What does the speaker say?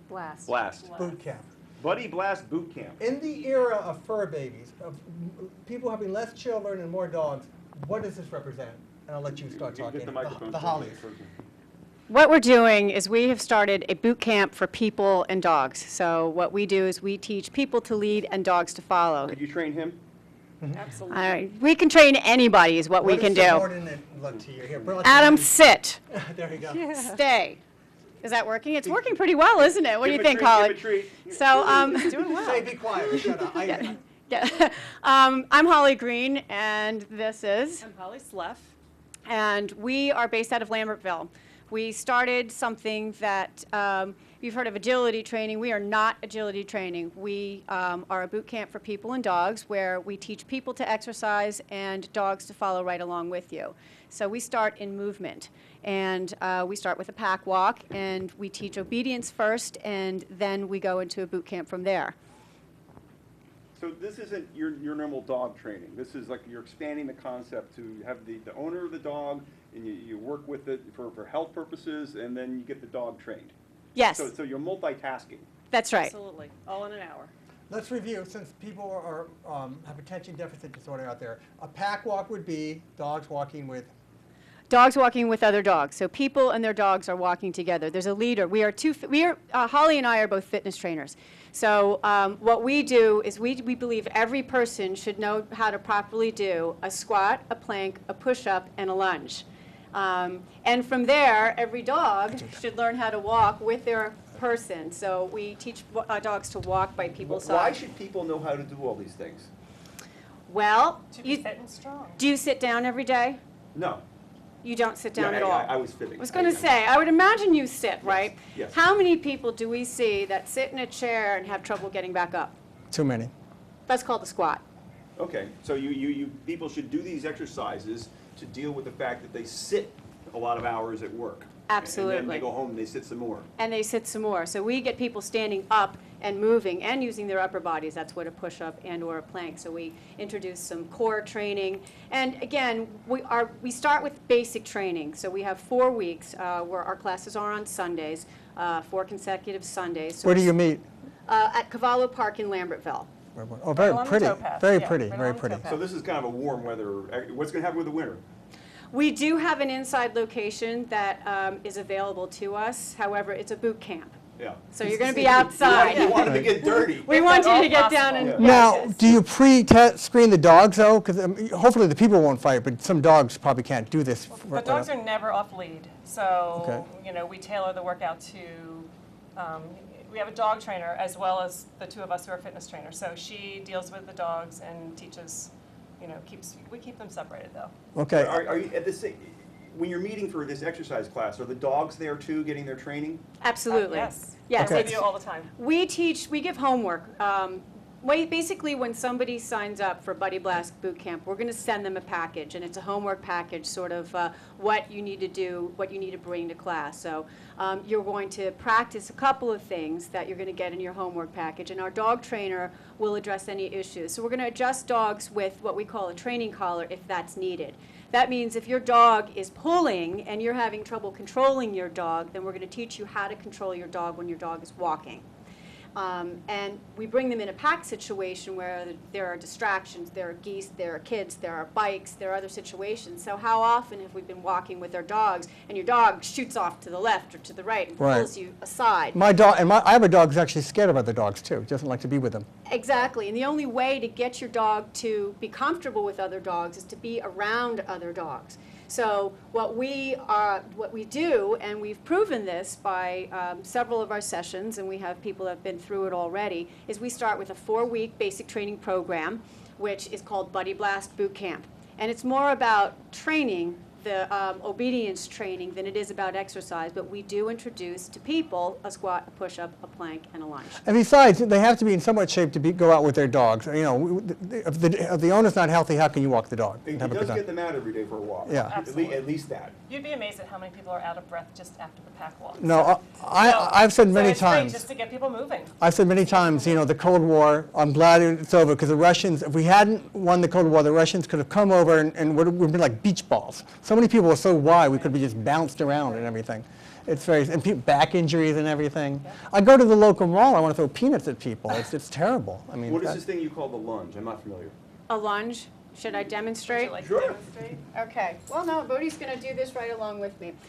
Blast. Boot camp. Buddy Blast Boot Camp. In the era of fur babies, of people having less children and more dogs, what does this represent? And I'll let you start talking. Get the microphone. The Hollies. What we're doing is we have started a boot camp for people and dogs. So what we do is we teach people to lead and dogs to follow. Could you train him? Absolutely. We can train anybody is what we can What does do. subordinate look to you? Here, Adam, sit. there you go. Stay. Is that working? It's working pretty well, isn't it? What do you Give him a think, treat, Holly? give him a treat. So, Doing well. Say be quiet or shut up. yeah. I'm Holly Green, and this is, I'm Holly Sleph. and we are based out of Lambertville. We started something that you've heard of agility training. We are not agility training. We are a boot camp for people and dogs where we teach people to exercise and dogs to follow right along with you. So we start in movement, and we start with a pack walk, and we teach obedience first, and then we go into a boot camp from there. So this isn't your normal dog training. This is like you're expanding the concept to have the owner of the dog, and you work with it for health purposes, and then you get the dog trained. Yes, So you're multitasking. that's right. Absolutely. All in an hour. Let's review, since people are have attention deficit disorder out there. A pack walk would be dogs walking with. Dogs walking with other dogs. So people and their dogs are walking together. There's a leader. Holly and I are both fitness trainers. So what we do is we believe every person should know how to properly do a squat, a plank, a push-up, and a lunge. And from there, every dog should learn how to walk with their person. So we teach dogs to walk by people's side. Why should people know how to do all these things? Well, To be fit and strong. do you sit down every day? No. You don't sit down Yeah, at all. I was fibbing. I was going to say, I would imagine you sit, right? yes. How many people do we see that sit in a chair and have trouble getting back up? Too many. That's called the squat. Okay, so you people should do these exercises to deal with the fact that they sit a lot of hours at work. And then Absolutely. they go home and they sit some more. And they sit some more. So we get people standing up and moving and using their upper bodies. That's what a push-up and or a plank. So we introduce some core training. And again, we start with basic training. So we have 4 weeks where our classes are on Sundays, 4 consecutive Sundays. So Where do you meet? At Cavallo Park in Lambertville. Oh, very Right along the pretty. towpath. Very Yeah, pretty. right Very along the pretty. towpath. So this is kind of a warm weather. What's going to happen with the winter? We do have an inside location that is available to us. However, it's a boot camp. Yeah. So you're going to be outside. You want them to get dirty. We want you all to get down and possible. Now, yes. do you pre-screen the dogs, though? Because hopefully the people won't fight, but some dogs probably can't do this. The dogs are never off lead. So, Okay. we tailor the workout to, we have a dog trainer as well as the two of us who are fitness trainers. So she deals with the dogs and teaches, we keep them separated though. Okay. Are you at this? When you're meeting for this exercise class, are the dogs there too, getting their training? Absolutely. Yes. Yes. We Okay. do all the time. We give homework. Basically, when somebody signs up for Buddy Blast Boot Camp, we're going to send them a package, and it's a homework package, sort of what you need to do, what you need to bring to class. So you're going to practice a couple of things that you're going to get in your homework package, and our dog trainer will address any issues. So we're going to adjust dogs with what we call a training collar if that's needed. That means if your dog is pulling and you're having trouble controlling your dog, then we're going to teach you how to control your dog when your dog is walking. And we bring them in a pack situation where there are distractions, there are geese, there are kids, there are bikes, there are other situations. So how often have we been walking with our dogs and your dog shoots off to the left or to the right and Right. pulls you aside? My dog, and I have a dog who's actually scared of other dogs, too. Doesn't like to be with them. Exactly, and the only way to get your dog to be comfortable with other dogs is to be around other dogs. So what we do, and we've proven this by several of our sessions, and we have people that have been through it already, is we start with a 4-week basic training program, which is called Buddy Blast Boot Camp. And it's more about training, the obedience training, than it is about exercise, but we do introduce to people a squat, a push-up, a plank, and a lunge. And besides, they have to be in somewhat shape to go out with their dogs. If the owner's not healthy, how can you walk the dog? It and have a good does time? get them out every day for a walk. Yeah. At least that. You'd be amazed at how many people are out of breath just after the pack walk. No, I've said many it's great times. just to get people moving. I've said many times, the Cold War, I'm glad it's over, because the Russians, if we hadn't won the Cold War, the Russians could have come over and would have been like beach balls. So many people were so wide, we could be just bounced around and everything. It's very, and back injuries and everything. I go to the local mall, I want to throw peanuts at people. It's terrible. I mean, What is this thing you call the lunge? I'm not familiar. A lunge, should I Would demonstrate? you like to Sure. demonstrate? Okay, well, no, Bodhi's gonna do this right along with me.